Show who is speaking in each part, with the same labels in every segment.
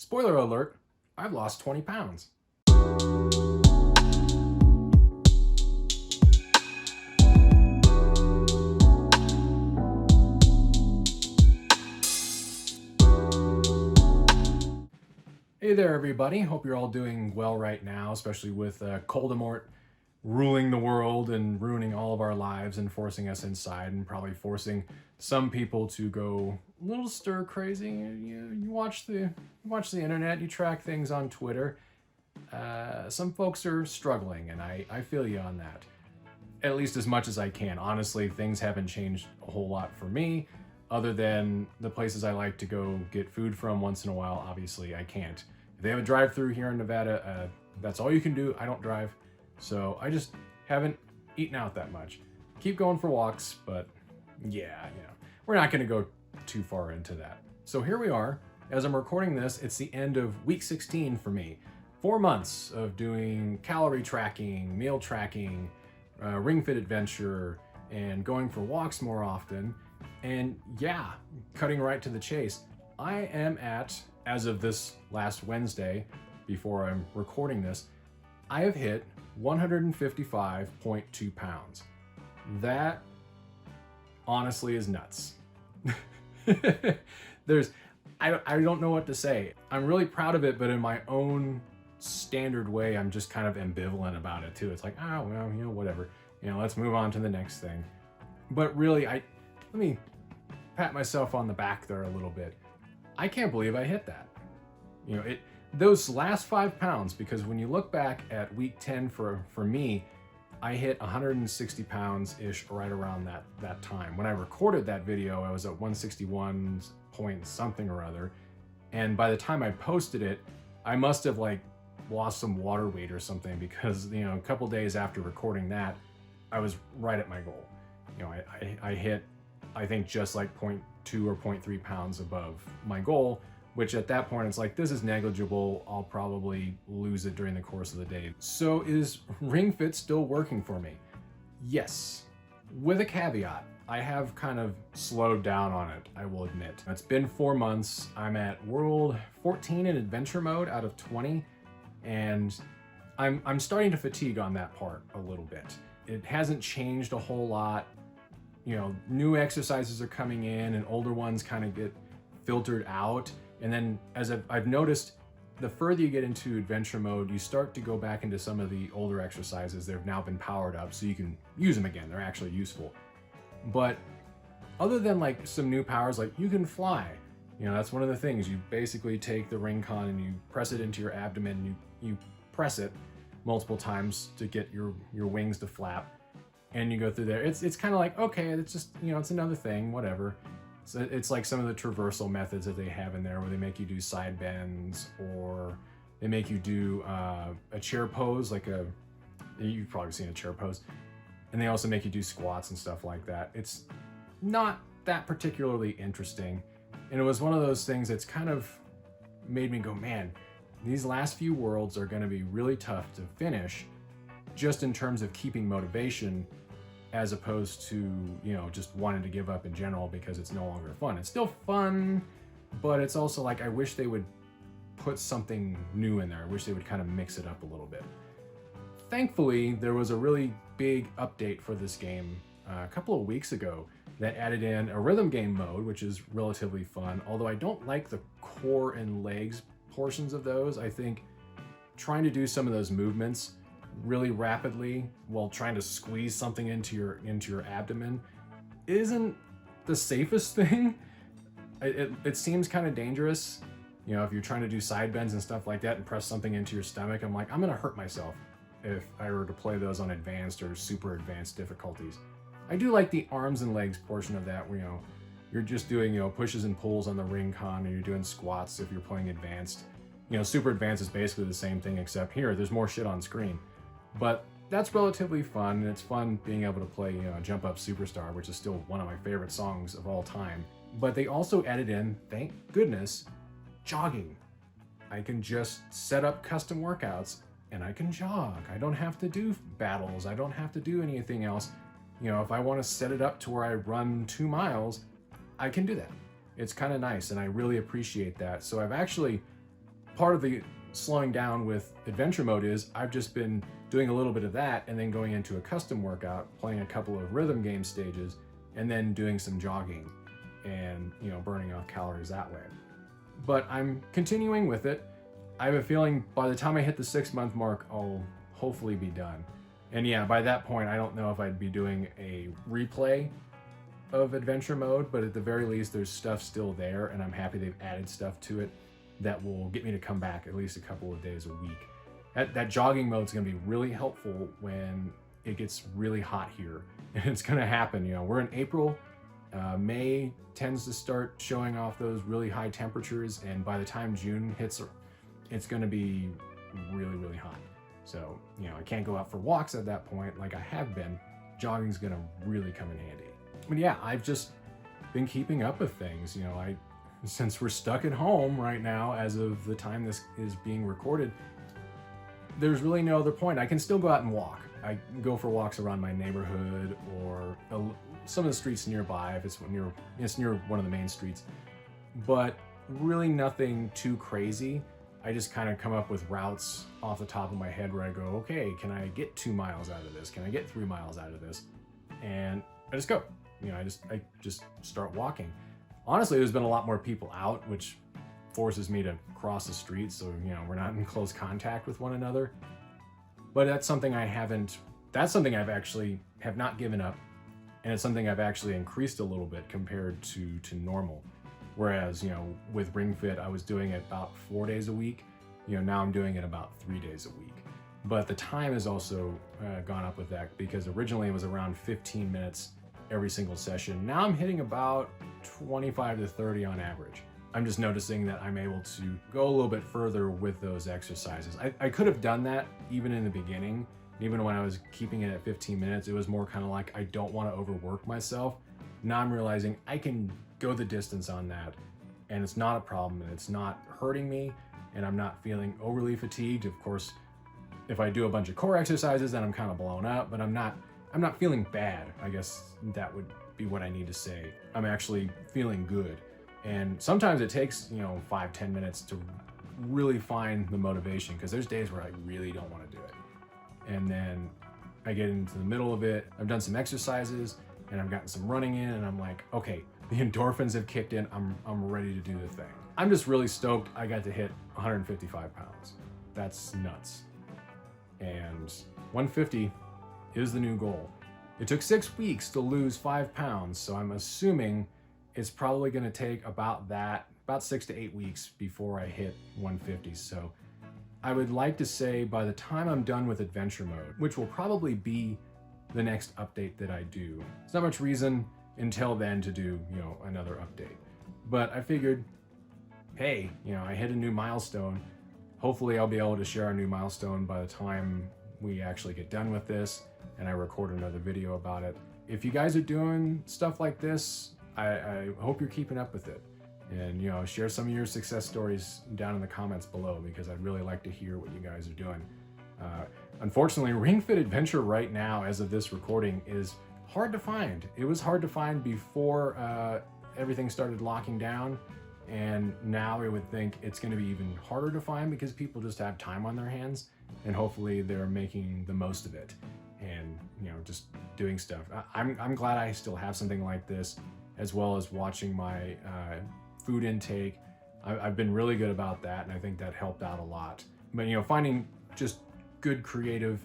Speaker 1: Spoiler alert, I've lost 20 pounds. Hey there, everybody. Hope you're all doing well right now, especially with Coldemort ruling the world and ruining all of our lives and forcing us inside and probably forcing some people to go a little stir crazy. You watch the internet, you track things on Twitter. Some folks are struggling, and I feel you on that. At least as much as I can. Honestly, things haven't changed a whole lot for me, other than the places I like to go get food from once in a while. Obviously, I can't. If they have a drive-through here in Nevada, that's all you can do. I don't drive, so I just haven't eaten out that much. Keep going for walks, but yeah, we're not going to go too far into that. So here we are. As I'm recording this, it's the end of week 16 for me. 4 months of doing calorie tracking, meal tracking, Ring Fit adventure, and going for walks more often. And yeah, cutting right to the chase, I am at, as of this last Wednesday, before I'm recording this, I have hit 155.2 pounds. That honestly is nuts. I don't know what to say. I'm really proud of it, but in my own standard way, I'm just kind of ambivalent about it too. It's like, oh, well, whatever. Let's move on to the next thing. But really, let me pat myself on the back there a little bit. I can't believe I hit that. Those last 5 pounds, because when you look back at week 10 for me, I hit 160 pounds-ish right around that time. When I recorded that video, I was at 161 point something or other. And by the time I posted it, I must have lost some water weight or something, because a couple days after recording that, I was right at my goal. I hit, I think, just like 0.2 or 0.3 pounds above my goal, which at that point it's like, this is negligible. I'll probably lose it during the course of the day. So is Ring Fit still working for me? Yes, with a caveat. I have kind of slowed down on it, I will admit. It's been 4 months. I'm at World 14 in adventure mode out of 20, and I'm starting to fatigue on that part a little bit. It hasn't changed a whole lot. New exercises are coming in and older ones kind of get filtered out. And then as I've noticed, the further you get into adventure mode, you start to go back into some of the older exercises. They've now been powered up so you can use them again. They're actually useful. But other than some new powers, like you can fly, that's one of the things. You basically take the ring con and you press it into your abdomen, and you press it multiple times to get your wings to flap, and you go through there. It's kind of like, okay, it's just, it's another thing, whatever. So it's like some of the traversal methods that they have in there, where they make you do side bends, or they make you do a chair pose, you've probably seen a chair pose, and they also make you do squats and stuff like that. It's not that particularly interesting, and it was one of those things that's kind of made me go, man, these last few worlds are going to be really tough to finish, just in terms of keeping motivation, as opposed to, just wanting to give up in general because it's no longer fun. It's still fun, but it's also I wish they would put something new in there. I wish they would kind of mix it up a little bit. Thankfully, there was a really big update for this game a couple of weeks ago that added in a rhythm game mode, which is relatively fun, although I don't like the core and legs portions of those. I think trying to do some of those movements really rapidly while trying to squeeze something into your abdomen isn't the safest thing. It seems kind of dangerous, if you're trying to do side bends and stuff like that and press something into your stomach. I'm like, I'm gonna hurt myself if I were to play those on advanced or super advanced difficulties. I do like the arms and legs portion of that, where you're just doing pushes and pulls on the ring con, and you're doing squats if you're playing advanced. Super advanced is basically the same thing, except here there's more shit on screen. But that's relatively fun, and it's fun being able to play Jump Up Superstar, which is still one of my favorite songs of all time. But they also added in, thank goodness, jogging. I can just set up custom workouts and I can jog. I don't have to do battles. I don't have to do anything else. If I want to set it up to where I run 2 miles, I can do that. It's kind of nice, and I really appreciate that. So I've actually part of the slowing down with adventure mode is I've just been doing a little bit of that and then going into a custom workout, playing a couple of rhythm game stages, and then doing some jogging and, you know, burning off calories that way. But I'm continuing with it. I have a feeling by the time I hit the 6-month mark, I'll hopefully be done. And yeah, by that point, I don't know if I'd be doing a replay of adventure mode, but at the very least, there's stuff still there, and I'm happy they've added stuff to it that will get me to come back at least a couple of days a week. That jogging mode is going to be really helpful when it gets really hot here, and it's going to happen. You know, we're in April. May tends to start showing off those really high temperatures, and by the time June hits, it's going to be really, really hot. So, you know, I can't go out for walks at that point like I have been. Jogging's going to really come in handy. But yeah, I've just been keeping up with things. You know, since we're stuck at home right now, as of the time this is being recorded, there's really no other point. I can still go out and walk. I go for walks around my neighborhood or some of the streets nearby if it's near one of the main streets, but really nothing too crazy. I just kind of come up with routes off the top of my head where I go, okay, can I get 2 miles out of this? Can I get 3 miles out of this? And I just go. You know, I just start walking. Honestly, there's been a lot more people out, which forces me to cross the street, so, you know, we're not in close contact with one another. But that's something I've actually have not given up, and it's something I've actually increased a little bit compared to normal. Whereas, you know, with Ring Fit, I was doing it about 4 days a week. You know, now I'm doing it about 3 days a week. But the time has also gone up with that, because originally it was around 15 minutes every single session. Now I'm hitting about 25 to 30 on average. I'm just noticing that I'm able to go a little bit further with those exercises. I could have done that even in the beginning. Even when I was keeping it at 15 minutes, it was more kind of like, I don't want to overwork myself. Now I'm realizing I can go the distance on that, and it's not a problem, and it's not hurting me, and I'm not feeling overly fatigued. Of course, if I do a bunch of core exercises, then I'm kind of blown up, but I'm not feeling bad. I guess that would be what I need to say. I'm actually feeling good. And sometimes it takes, you know, 5-10 minutes to really find the motivation, because there's days where I really don't want to do it. And then I get into the middle of it. I've done some exercises and I've gotten some running in, and I'm like, okay, the endorphins have kicked in. I'm ready to do the thing. I'm just really stoked I got to hit 155 pounds. That's nuts. And 150 is the new goal. It took 6 weeks to lose 5 pounds, so I'm assuming it's probably going to take about 6 to 8 weeks before I hit 150. So I would like to say by the time I'm done with adventure mode, which will probably be the next update that I do, there's not much reason until then to do, you know, another update. But I figured, hey, you know, I hit a new milestone. Hopefully I'll be able to share our new milestone by the time we actually get done with this and I record another video about it. If you guys are doing stuff like this, I hope you're keeping up with it. And, you know, share some of your success stories down in the comments below, because I'd really like to hear what you guys are doing. Unfortunately, Ring Fit Adventure right now, as of this recording, is hard to find. It was hard to find before everything started locking down, and now I would think it's going to be even harder to find because people just have time on their hands, and hopefully they're making the most of it and, you know, just doing stuff. I'm glad I still have something like this, as well as watching my food intake. I've been really good about that, and I think that helped out a lot. But, you know, finding just good, creative,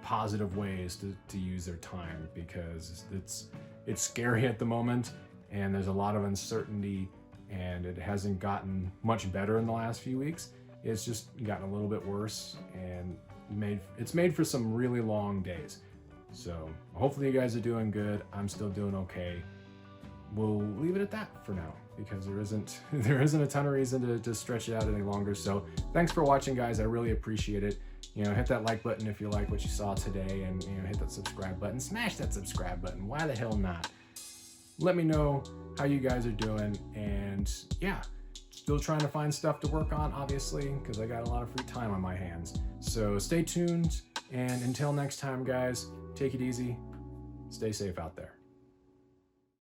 Speaker 1: positive ways to use their time, because it's scary at the moment, and there's a lot of uncertainty, and it hasn't gotten much better in the last few weeks. It's just gotten a little bit worse, and it's made for some really long days. So hopefully you guys are doing good. I'm still doing okay. We'll leave it at that for now, because there isn't a ton of reason to stretch it out any longer. So thanks for watching, guys. I really appreciate it. You know, hit that like button if you like what you saw today, and, you know, hit that subscribe button. Smash that subscribe button. Why the hell not? Let me know how you guys are doing, and yeah, still trying to find stuff to work on, obviously, because I got a lot of free time on my hands. So stay tuned, and until next time, guys, take it easy. Stay safe out there.